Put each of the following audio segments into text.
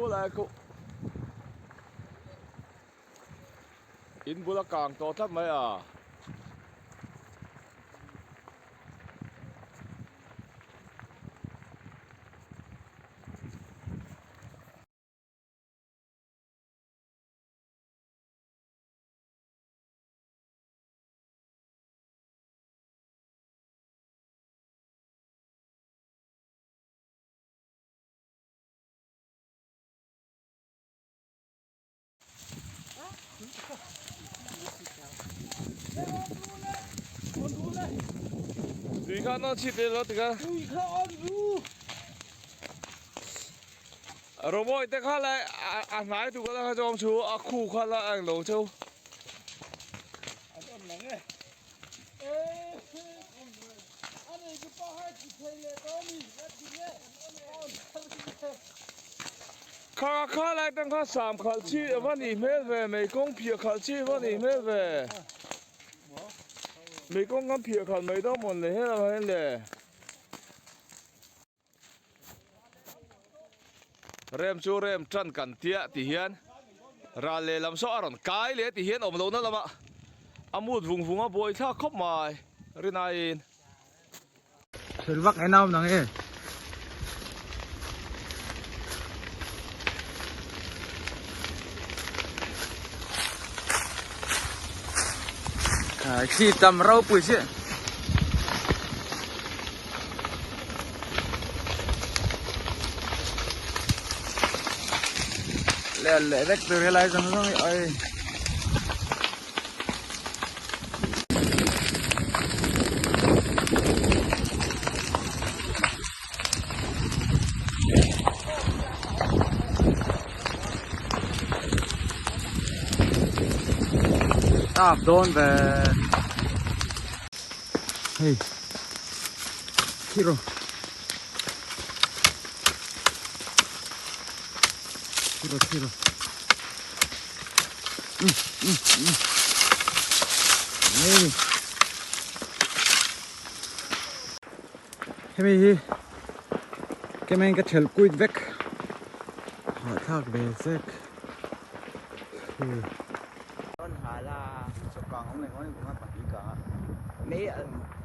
lại cụ in bula càng to thấp mấy à. Tùy khá nó chít lên đó tùy khá. Rồi mỗi tên khá lại ăn nái tụi con đang cho ông chú khu khá là ăn lẩu châu. Khá lại tên khá sàm khá chi vẫn ý mê về mấy công phía khá chi vẫn ý mê về. Mấy con ngắm phía khá mấy đó một lấy hết là hết lệ. Rem chú rem chân cẩn tía thì hiên ra lệ làm sao rồi cái lệ thì hiên ổn lâu nữa lắm ạ. Amut vùng vùng á bôi thác khóc mài rinain. Thử vắc cái nào nè nghe. Khi tầm rau bụi chứ. Lẹ vết từ lại rằng nó ơi. Stop doing that. Hey, Kiro. Kiro. Hey. Hey, cái mình cái chèl cùi vek. Họ thác về zek. Hà là Số càng hôm nay nói cũng hát bạc cả.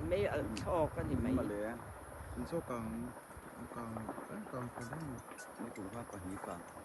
mấy ở cho cái gì mấy Mà lẽ số càng cái đó. mấy cũng hát bạc cả.